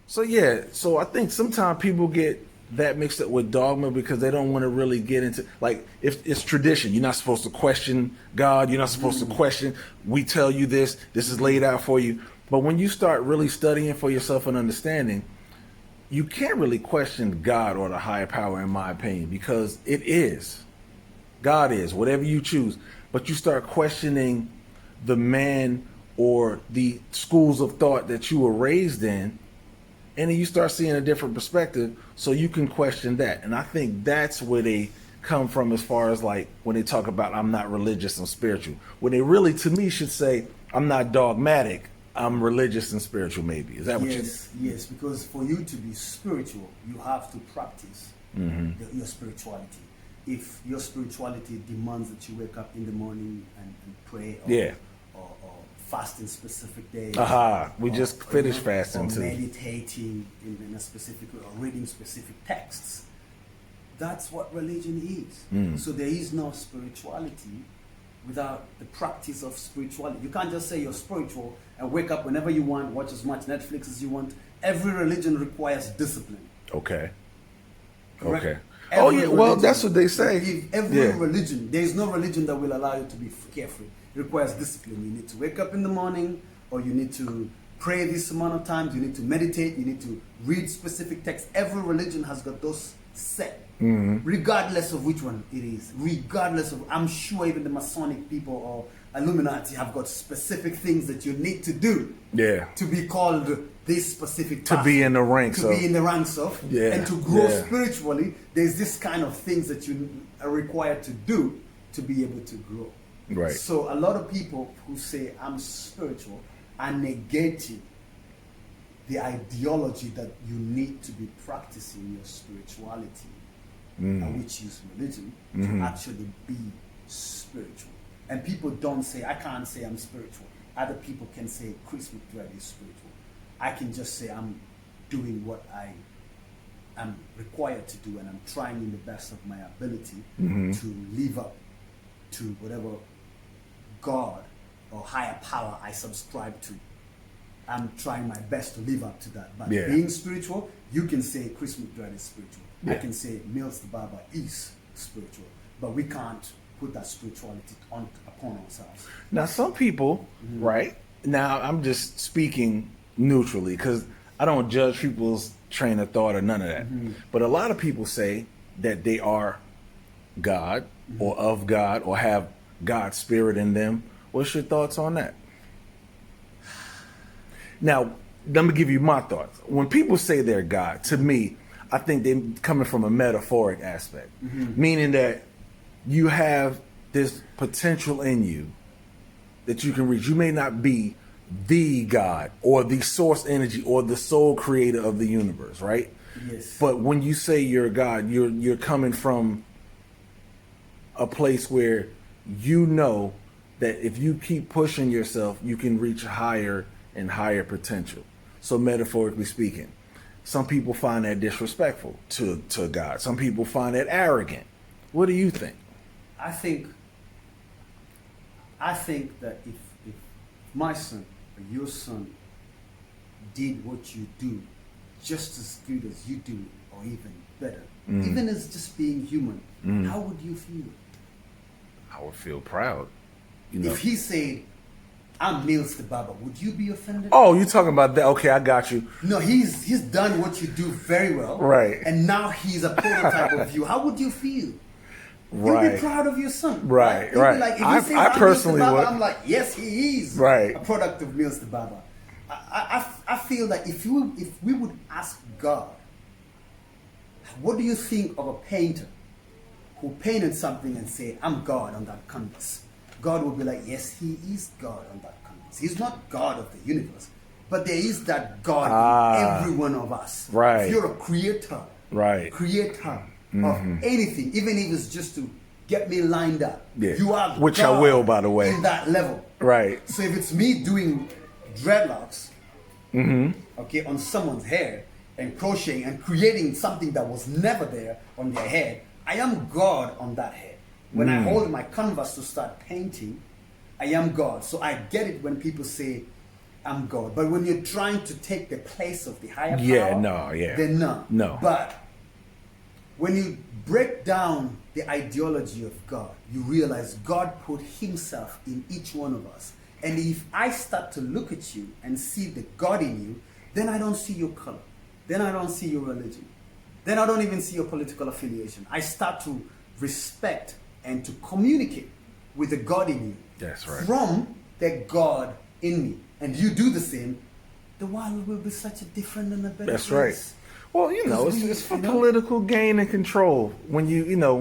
So I think sometimes people get that mixed up with dogma because they don't want to really get into, like, if it's tradition, you're not supposed to question God, you're not supposed to question, we tell you this is laid out for you. But when you start really studying for yourself and understanding, you can't really question God or the higher power, in my opinion, because it is. God is, whatever you choose. But you start questioning the man or the schools of thought that you were raised in, and then you start seeing a different perspective, so you can question that. And I think that's where they come from, as far as like when they talk about I'm not religious, I'm spiritual. When they really, to me, should say I'm not dogmatic, I'm religious and spiritual, maybe. Is that what you... Yes, because for you to be spiritual, you have to practice your spirituality. If your spirituality demands that you wake up in the morning and pray, or fast in specific days. We just finished fasting too. Meditating in a specific way, or reading specific texts. That's what religion is. So there is no spirituality without the practice of spirituality. You can't just say you're spiritual and wake up whenever you want, watch as much Netflix as you want. Every religion requires discipline. Okay. Correct? Okay. Every well, religion, that's what they say. Every religion, there is no religion that will allow you to be carefree. It requires discipline. You need to wake up in the morning, or you need to pray this amount of times, you need to meditate, you need to read specific texts. Every religion has got those set, regardless of which one it is. Regardless of, I'm sure even the Masonic people or Illuminati have got specific things that you need to do to be called this specific person, to be in the ranks of, and to grow spiritually. There's this kind of things that you are required to do to be able to grow. Right. So a lot of people who say I'm spiritual are negating the ideology that you need to be practicing your spirituality, which is religion, to actually be spiritual. And people don't say, I can't say I'm spiritual. Other people can say Kris Mc Dred is spiritual. I can just say I'm doing what I am required to do, and I'm trying in the best of my ability to live up to whatever God or higher power I subscribe to. I'm trying my best to live up to that. But being spiritual, you can say Kris Mc Dred is spiritual. I can say Mills the Barber is spiritual. But we can't put that spirituality upon ourselves. Now, some people, right? Now, I'm just speaking neutrally because I don't judge people's train of thought or none of that. But a lot of people say that they are God or of God or have God's spirit in them. What's your thoughts on that? Now, let me give you my thoughts. When people say they're God, to me, I think they're coming from a metaphoric aspect, meaning that you have this potential in you that you can reach. You may not be the God or the source energy or the sole creator of the universe, right? Yes. But when you say you're God, you're coming from a place where you know that if you keep pushing yourself, you can reach higher and higher potential. So metaphorically speaking, some people find that disrespectful to God. Some people find that arrogant. What do you think? I think that if my son or your son did what you do just as good as you do it, or even better, even as just being human, how would you feel? I would feel proud. You know? If he said, I'm Mills the Barber, would you be offended? Oh, you're talking about that. Okay, I got you. No, he's done what you do very well. Right. And now he's a prototype of you. How would you feel? Right. You'd be proud of your son. Right, You'd right. Be like, if I he says, personally Mills the Barber, would. I'm like, yes, he is right. a product of Mills the Barber. I feel that if we would ask God, what do you think of a painter who painted something and say, I'm God on that canvas? God would be like, yes, he is God on that canvas. He's not God of the universe, but there is that God in every one of us. Right. If you're a creator, of anything, even if it's just to get me lined up, you are which God I will, by the way, in that level. Right. So if it's me doing dreadlocks, okay, on someone's hair and crocheting and creating something that was never there on their head, I am God on that head. When I hold my canvas to start painting, I am God. So I get it when people say, I'm God. But when you're trying to take the place of the higher power, then no. But when you break down the ideology of God, you realize God put himself in each one of us. And if I start to look at you and see the God in you, then I don't see your color. Then I don't see your religion. Then I don't even see your political affiliation. I start to respect and to communicate with the God in you. That's right. From the God in me. And you do the same, the world will be such a different and a better That's place. Right. Well, it's for political gain and control when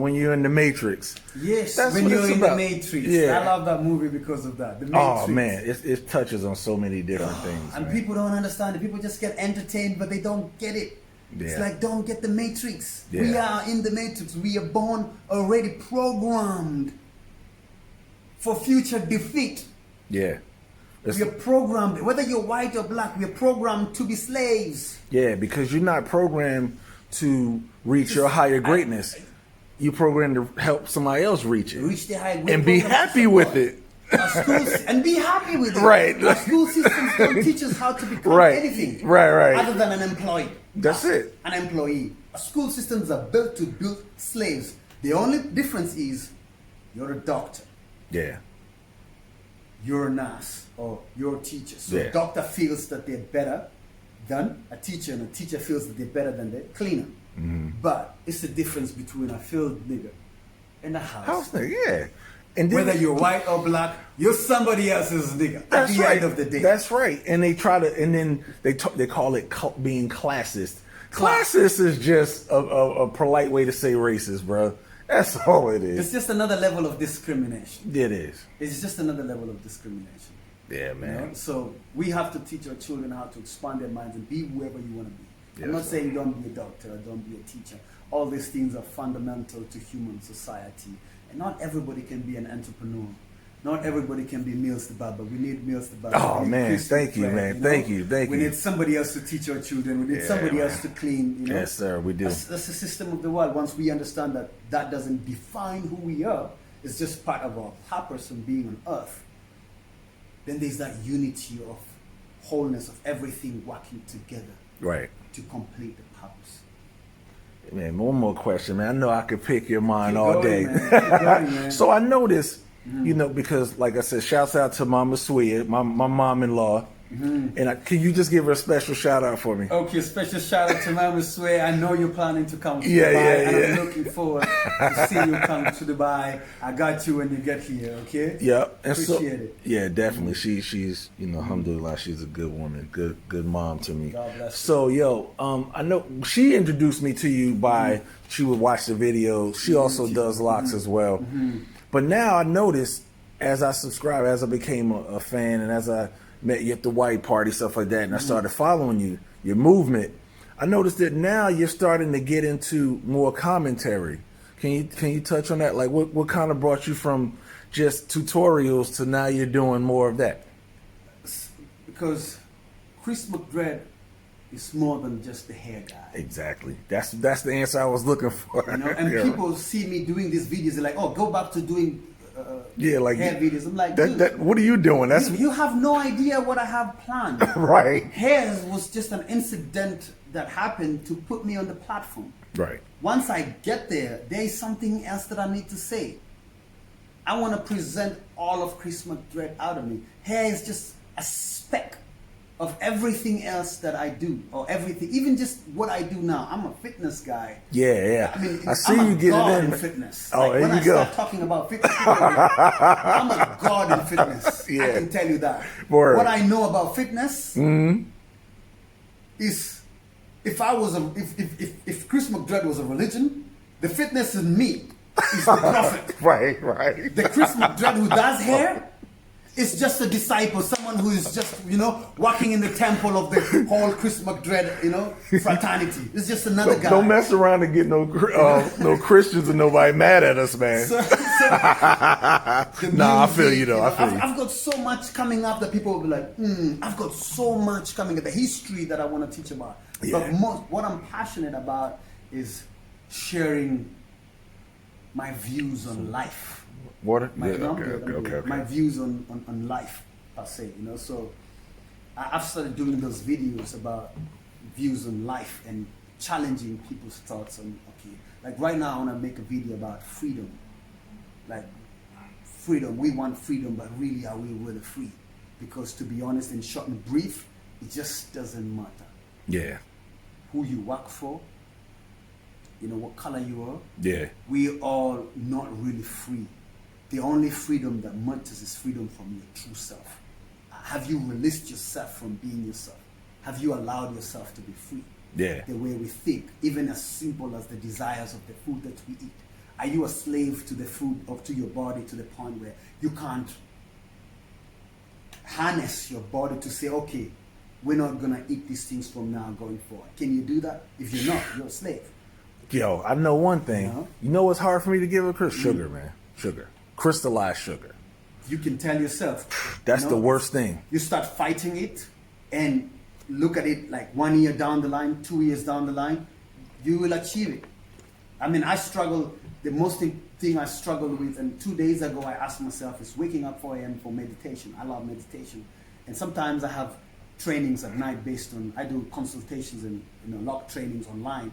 when you're in the Matrix. Yes, that's when what you're it's in about. the Matrix. Yeah. I love that movie because of that. The Matrix. Oh man, it touches on so many different things. And man. people don't understand it. People just get entertained, but they don't get it. Yeah. It's like, don't get the Matrix. Yeah. We are in the Matrix. We are born already programmed for future defeat. Yeah. We are programmed, whether you're white or black, we are programmed to be slaves. Yeah, because you're not programmed to reach your higher greatness. You're programmed to help somebody else reach it. Reach the higher and be happy with it. And be happy with it. Right. Our school systems don't teach us how to become anything. Right. Other than an employee. That's it. An employee. Our school systems are built to build slaves. The only difference is you're a doctor. Yeah. You're a nurse or you're a teacher. So Yeah. a doctor feels that they're better than a teacher, and a teacher feels that they're better than the cleaner. Mm-hmm. But it's the difference between a field nigger and a house nigga, yeah. And then, whether you're white or black, you're somebody else's nigga at the end of the day. That's right. And they try to, and then they call it being classist. Classist is just a polite way to say racist, bro. That's all it is. It's just another level of discrimination. It is. It's just another level of discrimination. Yeah, man. So we have to teach our children how to expand their minds and be whoever you want to be. Yes, I'm not saying don't be a doctor or don't be a teacher. All these things are fundamental to human society. And not everybody can be an entrepreneur. Not everybody can be Meals the Barber. We need Meals the Barber. Oh man, thank you, man. Thank you. We need somebody else to teach our children. We need somebody else to clean. Yes, sir, we do. That's the system of the world. Once we understand that that doesn't define who we are, it's just part of our purpose in being on earth. Then there's that unity of wholeness of everything working together. Right. To complete the purpose. Man, one more question, man. I know I could pick your mind Keep all going, day. man. Keep going, man. So I noticed, because like I said, shouts out to Mama Swea, my mom-in-law. And can you just give her a special shout out for me? Okay, special shout out to Mama Swea. I know you're planning to come to Yeah, Dubai, yeah, and yeah. I'm looking forward to seeing you come to Dubai. I got you when you get here, okay? Yep. And Appreciate it. Yeah, definitely. She's alhamdulillah, she's a good woman, good mom to me. God bless So I know she introduced me to you by she would watch the videos. She also does locks as well. But now I noticed as I subscribed, as I became a fan, and as I met you at the white party, stuff like that, and I started following you, your movement, I noticed that now you're starting to get into more commentary. Can you touch on that? Like what kind of brought you from just tutorials to now you're doing more of that? Because Kris McDred is more than just the hair guy. Exactly. That's the answer I was looking for. And people see me doing these videos, they're like, "Oh, go back to doing hair videos." I'm like, that what are you doing? That's you have no idea what I have planned. right. Hair was just an incident that happened to put me on the platform. Right. Once I get there, there is something else that I need to say. I want to present all of Kris Mc Dred out of me. Hair is just a speck of everything else that I do, or everything, even just what I do now. I'm a fitness guy. Yeah. I mean, I see I'm you a get god it in. in fitness. Oh, Like, there when you I go. start talking about fitness, people are like, I'm a god in fitness. Yeah. I can tell you that. Word. What I know about fitness is, if Kris Mc Dred was a religion, the fitness in me is the prophet. Right. The Kris Mc Dred who does hair is just a disciple, someone who is just, walking in the temple of the whole Kris Mc Dred, fraternity. It's just another guy. Don't mess around and get no Christians and nobody mad at us, man. Nah, I feel you though. I've got so much coming up that people will be like, I've got so much coming up. The history that I want to teach about. Yeah. But what I'm passionate about is sharing my views on life. Water? My Okay. views on life per se, So I've started doing those videos about views on life and challenging people's thoughts on, okay, like right now I want to make a video about freedom. Like freedom, we want freedom, but really are we really free? Because to be honest, in short and brief, it just doesn't matter. Yeah. Who you work for, you know, what color you are. Yeah. We are not really free. The only freedom that matters is freedom from your true self. Have you released yourself from being yourself? Have you allowed yourself to be free? Yeah. The way we think, even as simple as the desires of the food that we eat. Are you a slave to the food or to your body to the point where you can't harness your body to say, okay, we're not going to eat these things from now going forward? Can you do that? If you're not, you're a slave. Yo, I know one thing. You know what's hard for me to give a Kris? Sugar, man. Sugar. Crystallized sugar. You can tell yourself. That's the worst thing. You start fighting it and look at it like 1 year down the line, 2 years down the line, you will achieve it. I mean, I struggle. The most thing I struggle with, and 2 days ago I asked myself, is waking up 4 a.m. for meditation. I love meditation. And sometimes I have trainings at night based on, I do consultations and lock trainings online.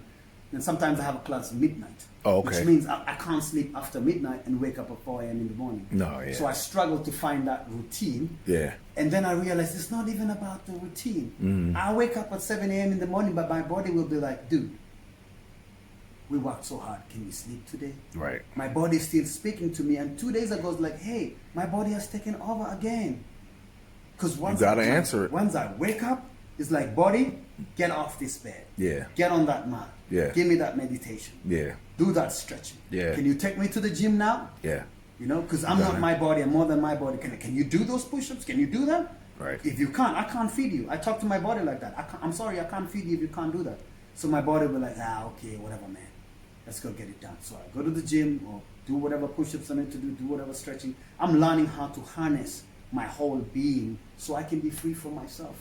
And sometimes I have a class at midnight. Oh, okay. Which means I can't sleep after midnight and wake up at 4 a.m. in the morning. No, yeah. So I struggle to find that routine. Yeah. And then I realized it's not even about the routine. I wake up at 7 a.m. in the morning, but my body will be like, dude, we worked so hard. Can we sleep today? Right. My body is still speaking to me. And 2 days ago, I was like, hey, my body has taken over again. Because once you gotta answer it. Once I wake up, it's like, body, get off this bed. Yeah. Get on that mat. Yeah. Give me that meditation. Yeah. Do that stretching. Yeah. Can you take me to the gym now? Yeah. You know, because I'm not my body. I'm more than my body. Can you do those push-ups? Can you do that? Right. If you can't, I can't feed you. I talk to my body like that. I'm sorry, I can't feed you if you can't do that. So my body will be like, okay, whatever, man. Let's go get it done. So I go to the gym or do whatever push-ups I need to do whatever stretching. I'm learning how to harness my whole being so I can be free from myself.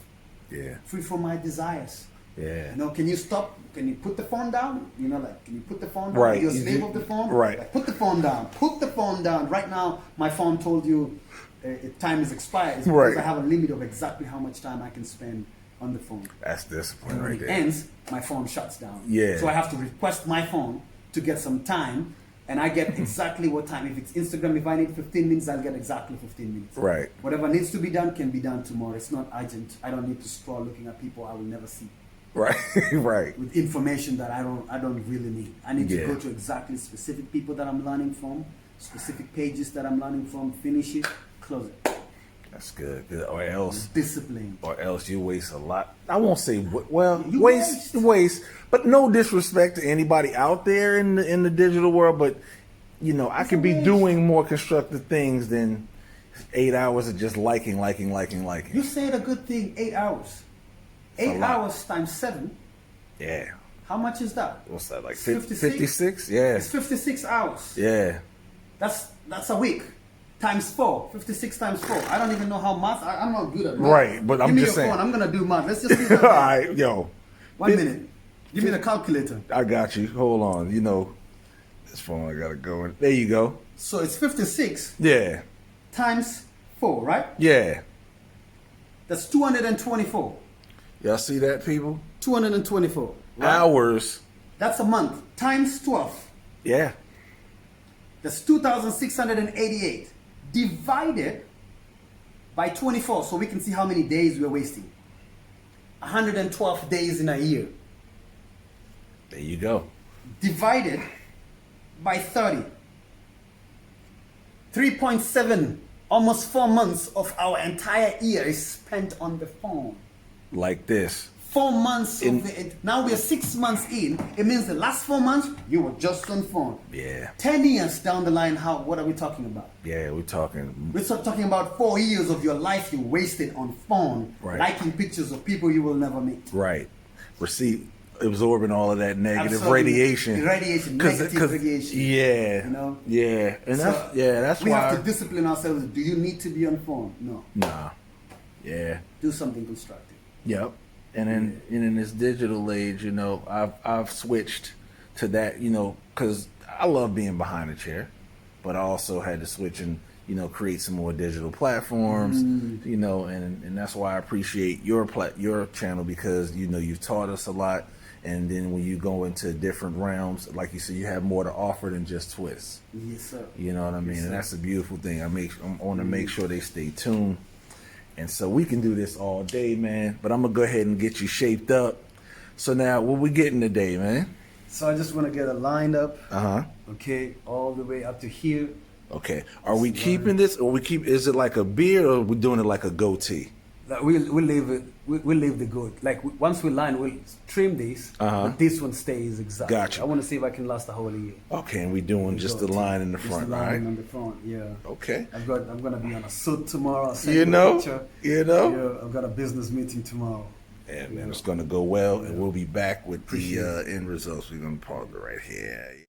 Yeah. Free from my desires. Yeah. You know, can you stop? Can you put the phone down? You know, like, can you put the phone down? Right. You're a slave of the phone? Right. Like, put the phone down. Put the phone down. Right now, my phone told you time is expired. It's because Right. I have a limit of exactly how much time I can spend on the phone. That's discipline And when right it there. ends, my phone shuts down. Yeah. So I have to request my phone to get some time, and I get exactly what time. If it's Instagram, if I need 15 minutes, I'll get exactly 15 minutes. Right. Whatever needs to be done can be done tomorrow. It's not urgent. I don't need to scroll looking at people I will never see. Right. Right. With information that I don't really need. I need to Yeah. go to exactly specific people that I'm learning from, specific pages that I'm learning from, finish it, close it. That's good. Or else. Discipline. Or else you waste a lot. I won't say well, You waste. But no disrespect to anybody out there in the digital world. But I could be doing more constructive things than 8 hours of just liking. You said a good thing. 8 hours. 8 hours times 7. Yeah. How much is that? What's that, like It's 56? Yeah. It's 56 hours. Yeah. That's a week. Times 4. 56 times 4. I don't even know how math. I'm not good at math. Right, but I'm just saying. Give me your phone. I'm gonna do math. Let's just do All that. right, yo. 1 minute. Give me the calculator. I got you. Hold on. This phone I gotta go in. There you go. So it's 56 Yeah. times 4, right? Yeah. That's 224. Y'all see that, people? 224. Right? Hours. That's a month. Times 12. Yeah. That's 2,688. Divided by 24, so we can see how many days we're wasting. 112 days in a year. There you go. Divided by 30. 3.7, almost 4 months of our entire year is spent on the phone. Like this. 4 months now we are 6 months in. It means the last 4 months you were just on phone. Yeah. 10 years down the line, what are we talking about? Yeah, we're talking. We're talking about 4 years of your life you wasted on phone, Right. liking pictures of people you will never meet. Right. Absorbing all of that negative Absolutely. radiation. Negative radiation. Yeah. You know? Yeah. And that's we why. have to discipline ourselves. Do you need to be on phone? No. Nah. Yeah. Do something constructive. Yep. And in this digital age, I've switched to that, because I love being behind a chair, but I also had to switch and create some more digital platforms, and that's why I appreciate your channel, because you've taught us a lot. And then when you go into different realms, like you said, you have more to offer than just twists. Yes, sir. You know what I mean? Yes, and that's a beautiful thing. I want to make sure they stay tuned. And so we can do this all day, man. But I'm going to go ahead and get you shaped up. So now, what we getting today, man? So I just want to get it lined up. Uh-huh. Okay, all the way up to here. Okay. Are we keeping this, or is it like a beard, or are we doing it like a goatee? We'll leave it. We'll leave the goat. Like once we line, we'll trim these. But this one stays exactly. Gotcha. I want to see if I can last the whole year. Okay, and we doing just the line in the front, just the line right? on the front, yeah. Okay. I'm gonna be on a suit tomorrow. I'll send You a know. picture. Yeah, I've got a business meeting tomorrow. And it's going to go well, and we'll be back with the end results. We're going to pause it right here.